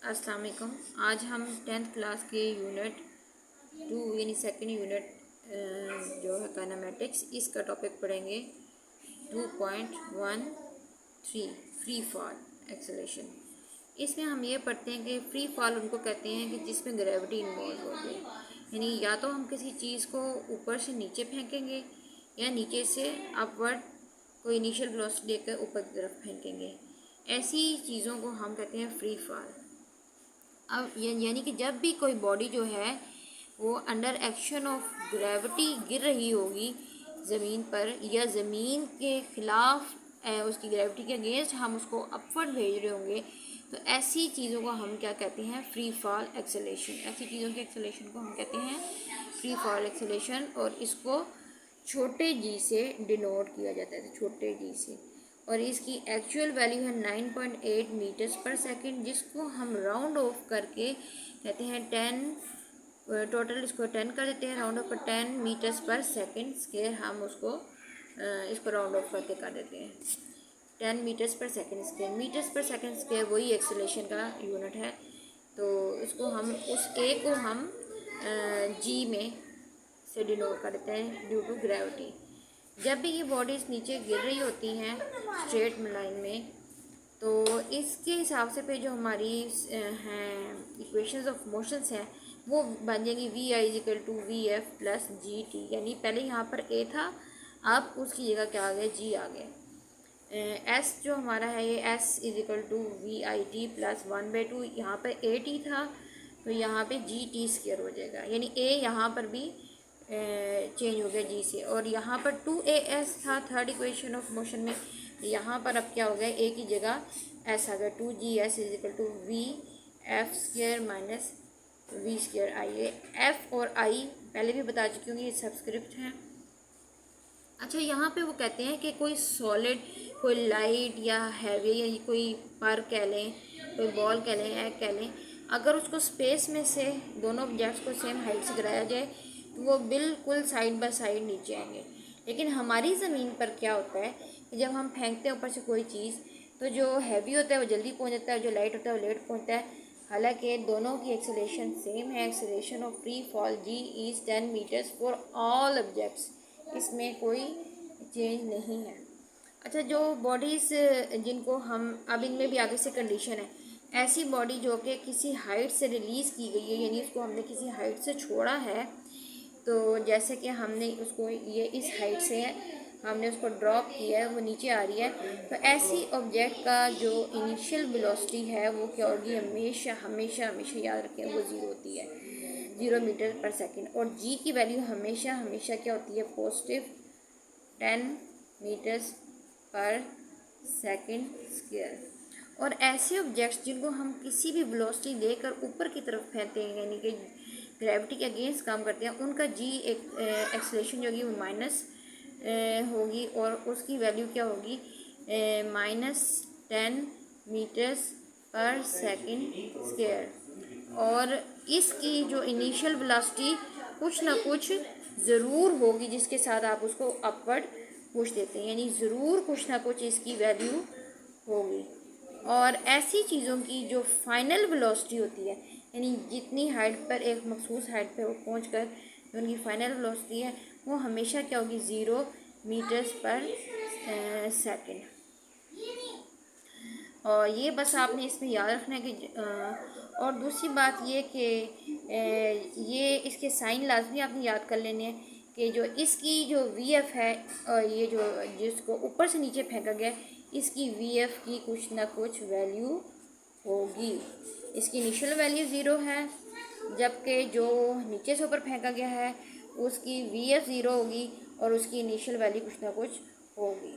अस्सलाम वालेकुम। आज हम 10th क्लास के यूनिट 2 यानी सेकंड यूनिट जो है काइनेमेटिक्स, इसका टॉपिक पढ़ेंगे 2.13 फ्री फॉल एक्सेलरेशन। इसमें हम ये पढ़ते हैं कि फ्री फॉल उनको कहते हैं कि जिसमें ग्रेविटी इन्वॉल्व हो गई, यानी या तो हम किसी चीज़ को ऊपर से नीचे फेंकेंगे या नीचे से अपवर्ड कोई इनिशियल वेलोसिटी देकर ऊपर की तरफ फेंकेंगे। ऐसी चीज़ों को हम कहते हैं फ्री फॉल। अब यानी कि जब भी कोई बॉडी जो है वो अंडर एक्शन ऑफ ग्रेविटी गिर रही होगी ज़मीन पर, या ज़मीन के ख़िलाफ़ उसकी ग्रेविटी के अगेंस्ट हम उसको अपवर्ड भेज रहे होंगे, तो ऐसी चीज़ों को हम क्या कहते हैं? Free fall acceleration. ऐसी चीज़ों के एक्सेलरेशन को हम कहते हैं फ्री फॉल एक्सेलरेशन, और इसको छोटे जी से डिनोट किया जाता है, छोटे जी से। और इसकी एक्चुअल वैल्यू है 9.8 मीटर्स पर सेकंड, जिसको हम राउंड ऑफ करके कहते हैं 10, टोटल इसको 10 कर देते हैं, राउंड ऑफ पर 10 मीटर्स पर सेकंड स्क्वायर हम उसको इसको राउंड ऑफ करके कर देते हैं 10 मीटर्स पर सेकंड स्क्वायर। मीटर्स पर सेकंड स्क्वायर वही एक्सेलरेशन का यूनिट है, तो इसको हम उस ए को हम जी में से डिनोट कर देते हैं ड्यू टू ग्रेविटी। जब भी ये बॉडीज़ नीचे गिर रही होती हैं स्ट्रेट लाइन में, तो इसके हिसाब से पे जो हमारी हैं इक्वेशंस ऑफ मोशंस हैं वो बन जाएंगी V I is equal to V F plus G T. यानी पहले यहाँ पर ए था, अब उसकी जगह क्या आ गया? जी आ गया। एस जो हमारा है ये S is equal to V I T plus 1/2। यहाँ पर ए टी था तो यहाँ पे जी टी स्क्वायर हो जाएगा, यानी ए यहाँ पर भी चेंज हो गया जी से। और यहाँ पर 2as था थर्ड इक्वेशन ऑफ मोशन में, यहाँ पर अब क्या हो गया? ए की जगह एस आ गया। 2gs is equal to V F square minus V square I. F और आई पहले भी बता चुकी हूँ, ये सब्सक्रिप्ट हैं। अच्छा, यहाँ पे वो कहते हैं कि कोई सॉलिड, कोई लाइट या हैवी, या कोई पर कह लें, कोई बॉल कह लें, एग कह लें, अगर उसको स्पेस में से दोनों ऑब्जेक्ट्स को सेम हाइट से गिराया जाए तो वो बिल्कुल साइड बाय साइड नीचे आएंगे। लेकिन हमारी ज़मीन पर क्या होता है कि जब हम फेंकते हैं ऊपर से कोई चीज़, तो जो हैवी होता है वो जल्दी पहुंच जाता है, जो लाइट होता है वो लेट पहुंचता है। हालांकि दोनों की एक्सेलरेशन सेम है। Acceleration of free fall G is 10 meters for all objects, इसमें कोई चेंज नहीं है। अच्छा, जो बॉडीज़ जिनको हम अब इनमें भी आगे से कंडीशन है, ऐसी बॉडी जो कि किसी हाइट से रिलीज़ की गई है, यानी उसको हमने किसी हाइट से छोड़ा है, तो जैसे कि हमने उसको ये इस हाइट से है, हमने उसको ड्रॉप किया है, वो नीचे आ रही है, तो ऐसी ऑब्जेक्ट का जो इनिशियल वेलोसिटी है वो क्या होगी? हमेशा हमेशा हमेशा याद रखें, वो 0 होती है, 0 मीटर पर सेकंड। और जी की वैल्यू हमेशा हमेशा क्या होती है? पॉजिटिव 10 मीटर्स पर सेकंड स्क्वायर। और ऐसे ऑब्जेक्ट्स जिनको हम किसी भी वेलोसिटी देकर ऊपर की तरफ फेंकते हैं, यानी कि ग्रेविटी के अगेंस्ट काम करते हैं, उनका जी एक्सेलरेशन जो होगी वो माइनस होगी, और उसकी वैल्यू क्या होगी? -10 मीटर्स पर सेकंड स्क्वायर। और इसकी जो इनिशियल वेलोसिटी कुछ ना कुछ ज़रूर होगी जिसके साथ आप उसको अपवर्ड पुश देते हैं, यानी ज़रूर कुछ ना कुछ इसकी वैल्यू होगी। और ऐसी चीज़ों की जो फाइनल वेलोसिटी होती है, यानी जितनी हाइट पर एक मखसूस हाइट पर वो पहुँच कर जो उनकी फाइनल वेलोसिटी है वो हमेशा क्या होगी? 0 मीटर्स पर सेकंड। और ये बस आपने इसमें याद रखना है कि और दूसरी बात ये कि ये इसके साइन लाजमी आपने याद कर लेने हैं कि जो इसकी जो वी एफ है, और ये जो जिसको ऊपर से नीचे फेंका गया, इसकी वी एफ की कुछ ना कुछ वैल्यू होगी। इसकी इनिशियल वैल्यू 0 है, जबकि जो नीचे से ऊपर फेंका गया है उसकी वी एफ 0 होगी और उसकी इनिशियल वैल्यू कुछ ना कुछ होगी।